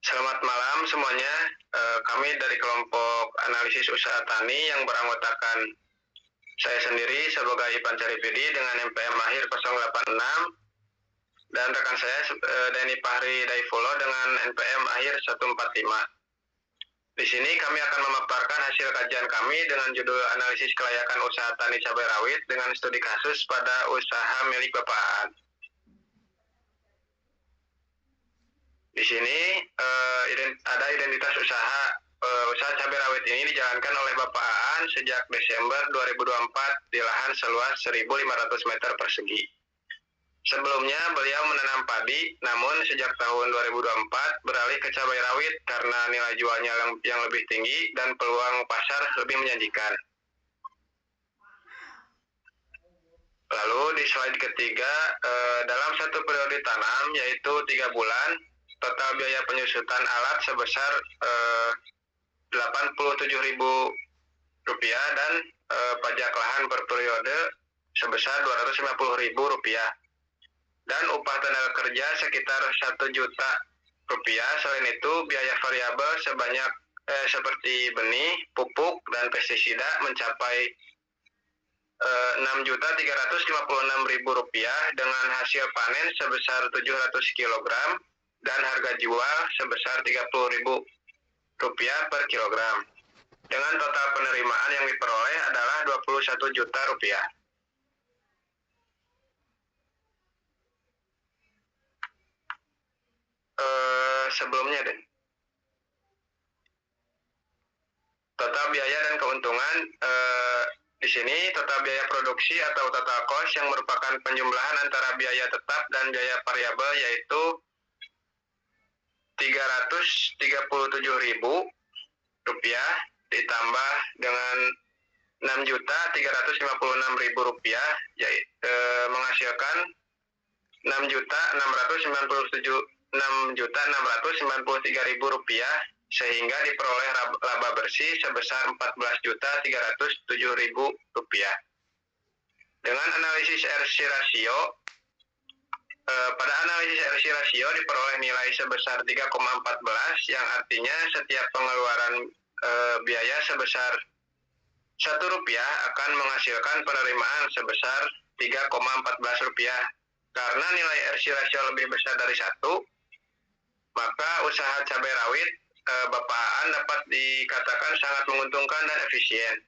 Selamat malam semuanya. Kami dari kelompok analisis usaha tani yang beranggotakan saya sendiri sebagai Ipan Caripidi dengan MPM akhir 086 dan rekan saya Denny Fahri Daifulo dengan NPM akhir 145. Di sini kami akan memaparkan hasil kajian kami dengan judul analisis kelayakan usaha tani cabai rawit dengan studi kasus pada usaha milik Bapak Aan. Di sini ada identitas usaha cabai rawit ini dijalankan oleh Bapak Aan sejak Desember 2024 di lahan seluas 1.500 meter persegi. Sebelumnya beliau menanam padi, namun sejak tahun 2024 beralih ke cabai rawit karena nilai jualnya yang lebih tinggi dan peluang pasar lebih menjanjikan. Lalu di slide ketiga, dalam satu periode tanam yaitu 3 bulan, total biaya penyusutan alat sebesar Rp87.000 dan pajak lahan per periode sebesar Rp250.000 dan upah tenaga kerja sekitar Rp1 juta. Selain itu biaya variabel sebanyak seperti benih, pupuk, dan pestisida mencapai Rp6.356.000 dengan hasil panen sebesar 700 kg dan harga jual sebesar Rp30.000 per kilogram. Dengan total penerimaan yang diperoleh adalah Rp21 juta. Sebelumnya deh. Total biaya dan keuntungan di sini total biaya produksi atau total cost yang merupakan penjumlahan antara biaya tetap dan biaya variabel yaitu Rp337.000 ditambah dengan Rp6.356.000 menghasilkan Rp6.693.000 sehingga diperoleh laba bersih sebesar Rp14.307.000. Dengan analisis RC rasio, pada analisis RC rasio diperoleh nilai sebesar 3,14 yang artinya setiap pengeluaran biaya sebesar Rp1 akan menghasilkan penerimaan sebesar Rp3,14. Karena nilai RC rasio lebih besar dari 1, maka usaha cabai rawit Bapak Aan dapat dikatakan sangat menguntungkan dan efisien.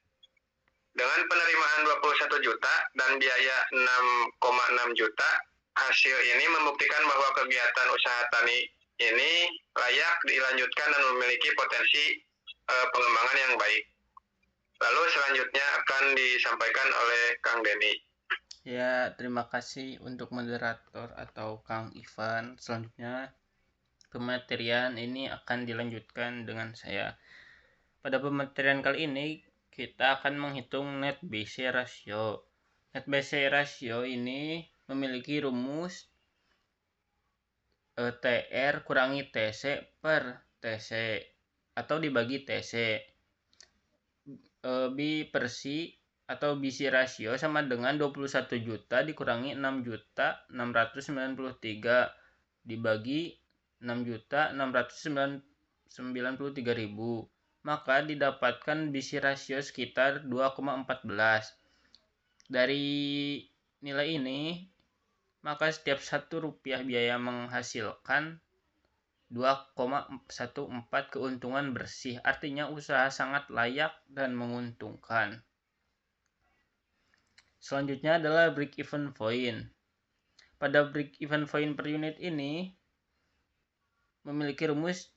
Dengan penerimaan Rp21 juta dan biaya Rp6,6 juta, hasil ini membuktikan bahwa kegiatan usaha tani ini layak dilanjutkan dan memiliki potensi pengembangan yang baik. Lalu selanjutnya akan disampaikan oleh Kang Denny. Ya, terima kasih untuk moderator atau Kang Ivan. Selanjutnya, pematerian ini akan dilanjutkan dengan saya. Pada pematerian kali ini, kita akan menghitung net BC ratio. Net BC ratio ini memiliki rumus TR kurangi TC per TC atau dibagi TC. B per C atau BC ratio sama dengan 21 juta dikurangi 6.693 dibagi 6.693.000, maka didapatkan BC ratio sekitar 2,14. Dari nilai ini, maka setiap Rp1 biaya menghasilkan 2,14 keuntungan bersih, artinya usaha sangat layak dan menguntungkan. Selanjutnya adalah break even point. Pada break even point per unit ini memiliki rumus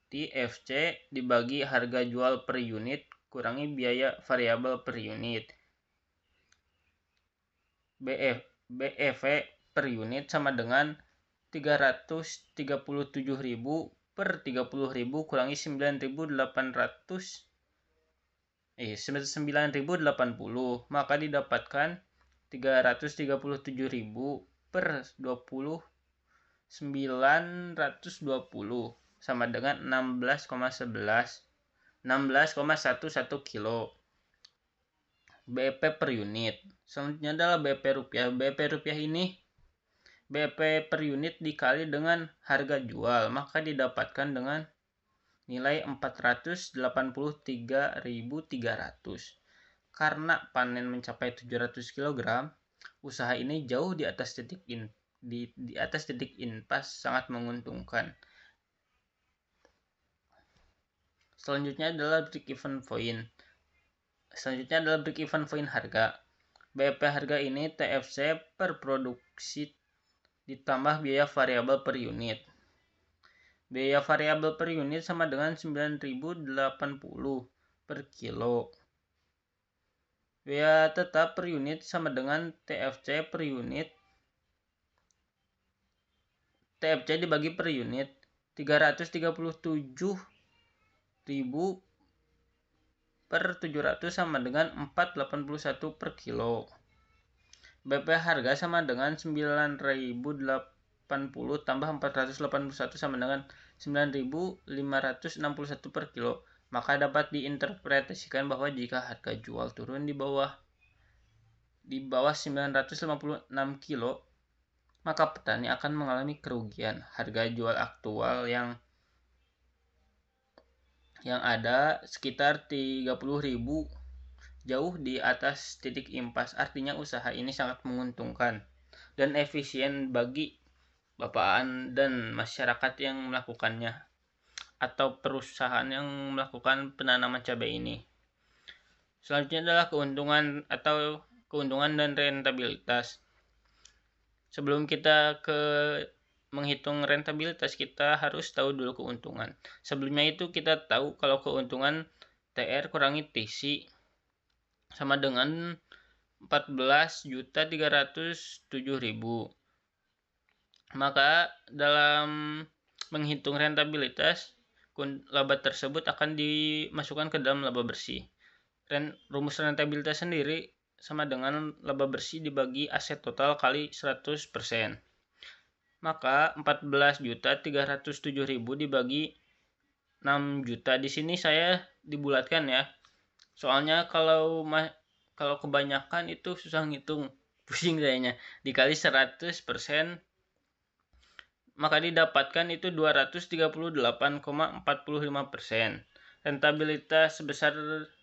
TFC dibagi harga jual per unit kurangi biaya variabel per unit. BEV per unit sama dengan 337.000 per 30.000 kurangi 9.080, maka didapatkan 337.000 per 20.920 sama dengan 16,11 kilo. BP per unit. Selanjutnya adalah BP rupiah. BP rupiah ini BEP per unit dikali dengan harga jual, maka didapatkan dengan nilai 483.300. Karena panen mencapai 700 kg, usaha ini jauh di atas titik impas sangat menguntungkan. Selanjutnya adalah break-even point harga. BEP harga ini TFC per produksi ditambah biaya variabel per unit. Biaya variabel per unit sama dengan 9.080 per kilo. Biaya tetap per unit sama dengan TFC per unit. TFC dibagi per unit 337.000 per 700 sama dengan 481 per kilo. BP harga sama dengan 9.080 tambah 481 sama dengan 9.561 per kilo. Maka dapat diinterpretasikan bahwa jika harga jual turun di bawah 956 kilo, maka petani akan mengalami kerugian. Harga jual aktual yang ada sekitar 30.000, jauh di atas titik impas. Artinya usaha ini sangat menguntungkan dan efisien bagi bapakan dan masyarakat yang melakukannya atau perusahaan yang melakukan penanaman cabai ini. Selanjutnya adalah keuntungan dan rentabilitas. Sebelum kita menghitung rentabilitas, kita harus tahu dulu keuntungan. Sebelumnya itu kita tahu kalau keuntungan TR kurangi TC sama dengan 14.307.000. Maka dalam menghitung rentabilitas, laba tersebut akan dimasukkan ke dalam laba bersih. Rumus rentabilitas sendiri sama dengan laba bersih dibagi aset total kali 100%. Maka 14.307.000 dibagi 6 juta. Di sini saya dibulatkan ya. Soalnya kalau kebanyakan itu susah ngitung, pusing sayanya. Dikali 100%, maka didapatkan itu 238,45%. Rentabilitas sebesar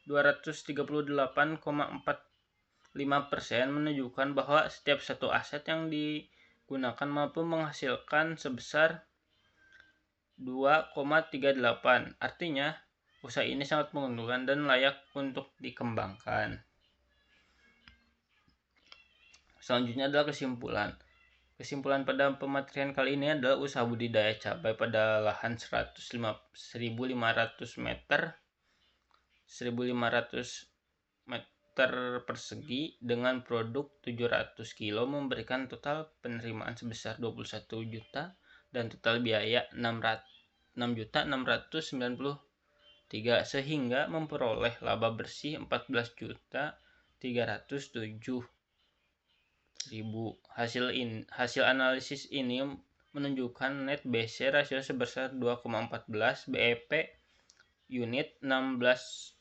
238,45% menunjukkan bahwa setiap satu aset yang digunakan mampu menghasilkan sebesar 2,38. Artinya usaha ini sangat menguntungkan dan layak untuk dikembangkan. Selanjutnya adalah kesimpulan. Kesimpulan pada pematerian kali ini adalah usaha budidaya cabai pada lahan 1.500 meter 1.500 meter persegi dengan produk 700 kilo memberikan total penerimaan sebesar 21 juta dan total biaya 6.693 sehingga memperoleh laba bersih 14.307.000. Hasil analisis ini menunjukkan net BC rasio sebesar 2,14, BEP unit 16,11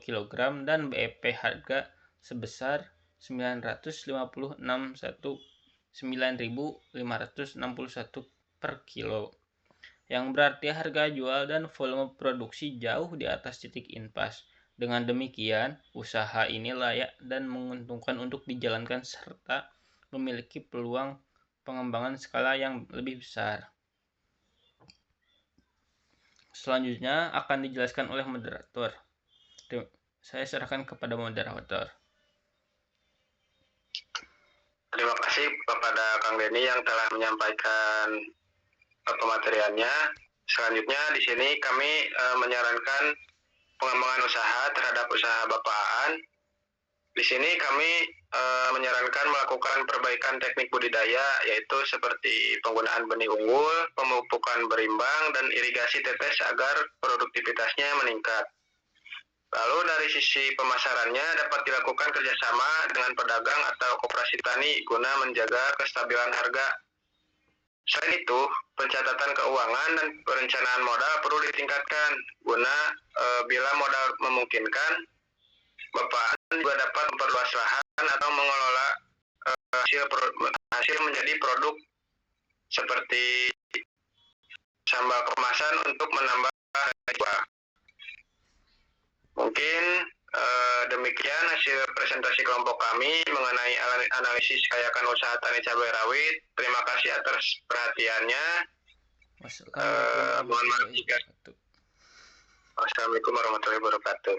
kg dan BEP harga sebesar 951 per kilo, yang berarti harga jual dan volume produksi jauh di atas titik impas. Dengan demikian, usaha ini layak dan menguntungkan untuk dijalankan serta memiliki peluang pengembangan skala yang lebih besar. Selanjutnya akan dijelaskan oleh moderator. Saya serahkan kepada moderator. Terima kasih kepada Kang Denny yang telah menyampaikan pemateriannya. Selanjutnya di sini kami menyarankan pengembangan usaha terhadap usaha bapakan. Di sini kami menyarankan melakukan perbaikan teknik budidaya, yaitu seperti penggunaan benih unggul, pemupukan berimbang, dan irigasi tetes agar produktivitasnya meningkat. Lalu dari sisi pemasarannya dapat dilakukan kerjasama dengan pedagang atau koperasi tani guna menjaga kestabilan harga. Selain itu, pencatatan keuangan dan perencanaan modal perlu ditingkatkan guna bila modal memungkinkan, Bapak juga dapat memperluas lahan atau mengelola hasil menjadi produk seperti sambal kemasan untuk menambah jual. Mungkin demikian hasil presentasi kelompok kami mengenai analisis kelayakan usaha tani cabai rawit. Terima kasih atas perhatiannya. Wassalamualaikum warahmatullahi wabarakatuh. Wassalamualaikum warahmatullahi wabarakatuh.